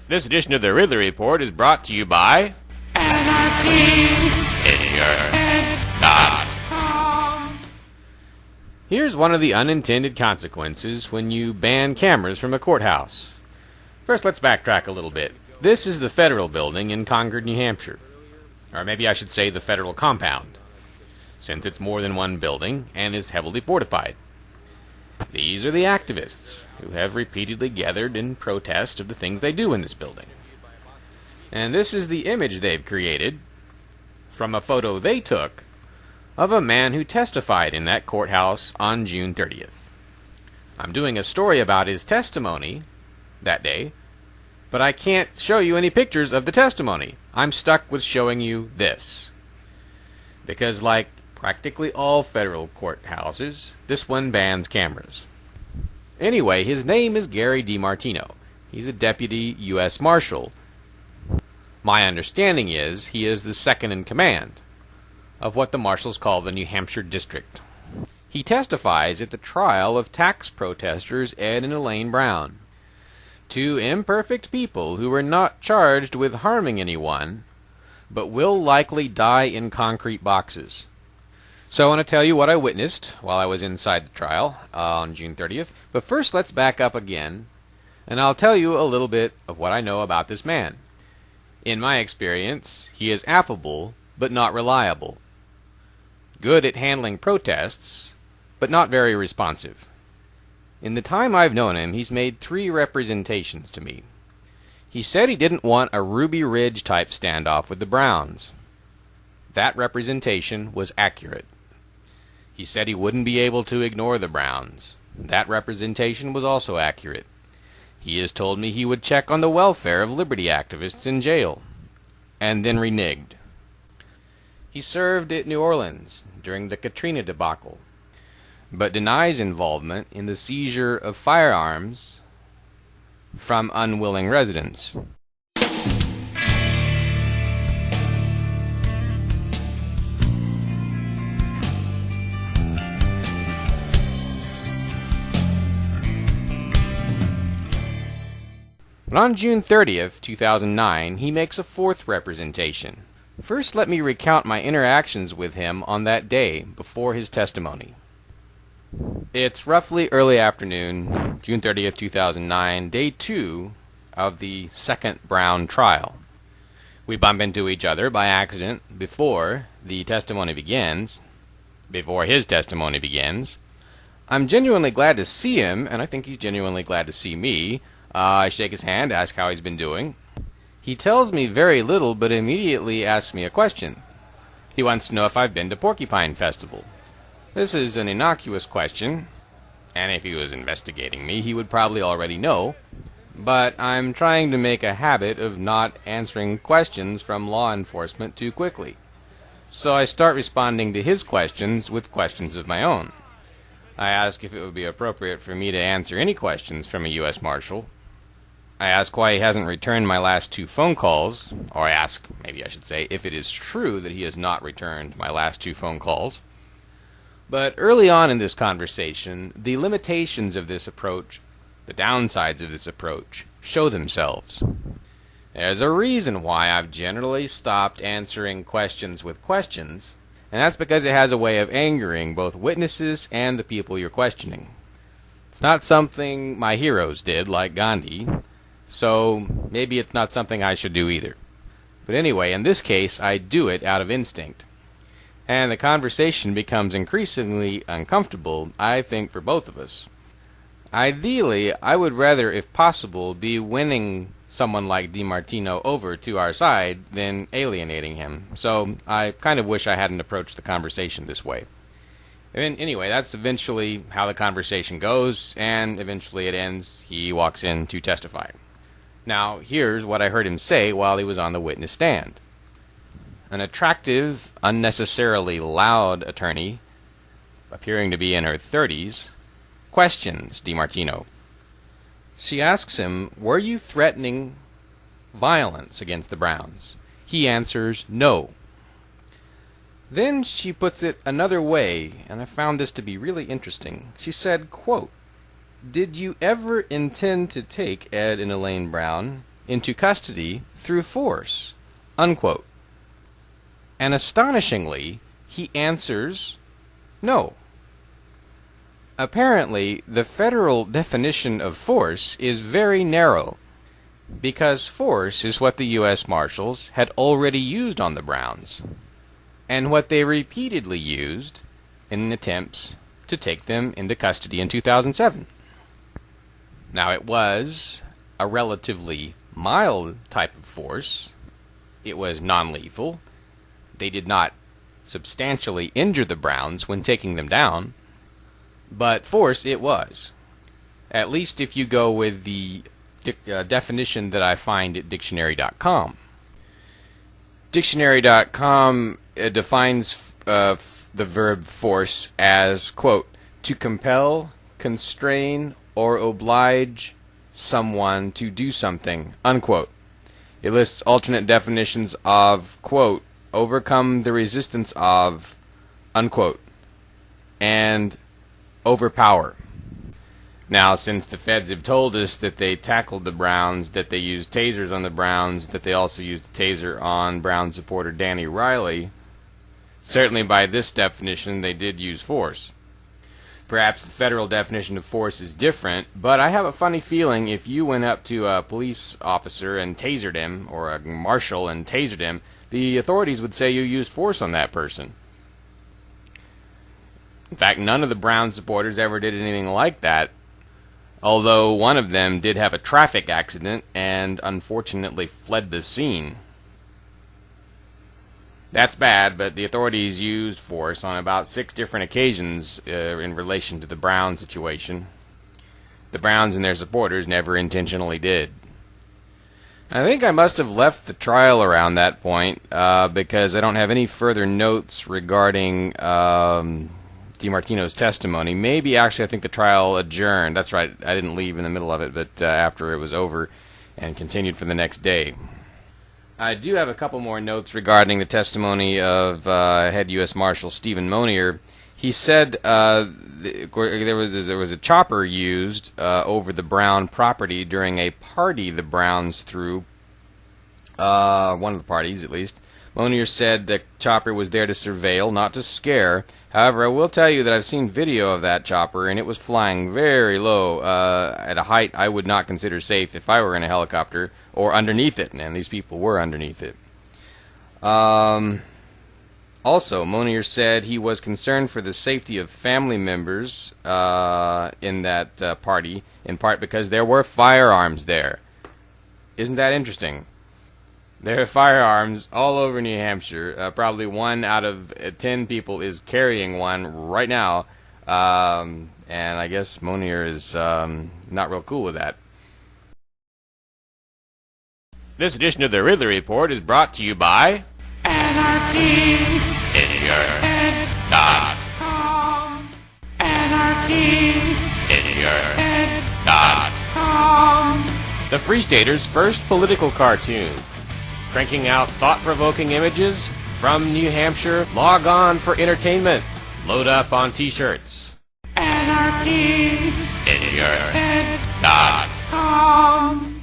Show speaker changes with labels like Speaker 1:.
Speaker 1: This edition of the Ridley Report is brought to you by Here's one of the unintended consequences when you ban cameras from a courthouse. First, let's backtrack a little bit. This is the federal building in Concord, New Hampshire. Or maybe I should say the federal compound, since it's more than one building and is heavily fortified. These are the activists who have repeatedly gathered in protest of the things they do in this building. And this is the image they've created from a photo they took of a man who testified in that courthouse on June 30th. I'm doing a story about his testimony that day, but I can't show you any pictures of the testimony. I'm stuck with showing you this. Because like practically all federal courthouses, this one bans cameras. Anyway, his name is Gary DiMartino. He's a deputy U.S. Marshal. My understanding is he is the second in command of what the Marshals call the New Hampshire District. He testifies at the trial of tax protesters Ed and Elaine Brown, two imperfect people who were not charged with harming anyone, but will likely die in concrete boxes. So I want to tell you what I witnessed while I was inside the trial on June 30th. But first, let's back up again, and I'll tell you a little bit of what I know about this man. In my experience, he is affable, but not reliable. Good at handling protests, but not very responsive. In the time I've known him, he's made 3 representations to me. He said he didn't want a Ruby Ridge type standoff with the Browns. That representation was accurate. He said he wouldn't be able to ignore the Browns. That representation was also accurate. He has told me he would check on the welfare of liberty activists in jail, and then reneged. He served at New Orleans during the Katrina debacle, but denies involvement in the seizure of firearms from unwilling residents. But on June 30th, 2009, he makes a 4th representation. First, let me recount my interactions with him on that day before his testimony. It's roughly early afternoon, June 30th, 2009, day 2 of the second Brown trial. We bump into each other by accident before his testimony begins. I'm genuinely glad to see him, and I think he's genuinely glad to see me. I shake his hand, ask how he's been doing. He tells me very little, but immediately asks me a question. He wants to know if I've been to Porcupine Festival. This is an innocuous question, and if he was investigating me, he would probably already know, but I'm trying to make a habit of not answering questions from law enforcement too quickly. So I start responding to his questions with questions of my own. I ask if it would be appropriate for me to answer any questions from a U.S. Marshal. I ask why he hasn't returned my last 2 phone calls, or I ask, maybe I should say, if it is true that he has not returned my last 2 phone calls. But early on in this conversation, the limitations of this approach, the downsides of this approach, show themselves. There's a reason why I've generally stopped answering questions with questions, and that's because it has a way of angering both witnesses and the people you're questioning. It's not something my heroes did, like Gandhi, so maybe it's not something I should do either. But anyway, in this case, I do it out of instinct. And the conversation becomes increasingly uncomfortable, I think, for both of us. Ideally, I would rather, if possible, be winning someone like DiMartino over to our side than alienating him. So I kind of wish I hadn't approached the conversation this way. And anyway, that's eventually how the conversation goes, and eventually it ends. He walks in to testify. Now, here's what I heard him say while he was on the witness stand. An attractive, unnecessarily loud attorney, appearing to be in her 30s, questions DiMartino. She asks him, "Were you threatening violence against the Browns?" He answers, "No." Then she puts it another way, and I found this to be really interesting. She said, quote, "Did you ever intend to take Ed and Elaine Brown into custody through force, unquote. And astonishingly, he answers no. Apparently, the federal definition of force is very narrow, because force is what the U.S. Marshals had already used on the Browns, and what they repeatedly used in attempts to take them into custody in 2007. Now, it was a relatively mild type of force. It was non-lethal. They did not substantially injure the Browns when taking them down, but force it was. At least if you go with the definition that I find at dictionary.com. Dictionary.com defines the verb force as, quote, to compel, constrain, or oblige someone to do something, unquote. It lists alternate definitions of, quote, overcome the resistance of, unquote, and overpower. Now, since the feds have told us that they tackled the Browns, that they used tasers on the Browns, that they also used a taser on Brown supporter Danny Riley, certainly by this definition they did use force. Perhaps the federal definition of force is different, but I have a funny feeling if you went up to a police officer and tasered him, or a marshal and tasered him, the authorities would say you used force on that person. In fact, none of the Brown supporters ever did anything like that, although one of them did have a traffic accident and unfortunately fled the scene. That's bad, but the authorities used force on about 6 different occasions in relation to the Brown situation. The Browns and their supporters never intentionally did. I think I must have left the trial around that point because I don't have any further notes regarding DiMartino's testimony. Maybe actually I think the trial adjourned. That's right, I didn't leave in the middle of it, but after it was over and continued for the next day. I do have a couple more notes regarding the testimony of head U.S. Marshal Stephen Monier. He said there was a chopper used over the Brown property during a party the Browns threw, one of the parties at least. Monier said the chopper was there to surveil, not to scare. However, I will tell you that I've seen video of that chopper, and it was flying very low at a height I would not consider safe if I were in a helicopter or underneath it, and these people were underneath it. Also, Monier said he was concerned for the safety of family members in that party, in part because there were firearms there. Isn't that interesting? There are firearms all over New Hampshire. Probably 1 out of 10 people is carrying one right now. And I guess Monier is not real cool with that. This edition of the Ridley Report is brought to you by AnarchyInYourHead.com. AnarchyInYourHead.com. The Free Staters' first political cartoon. Cranking out thought-provoking images from New Hampshire. Log on for entertainment. Load up on t-shirts. AnarchyInYourHead.com.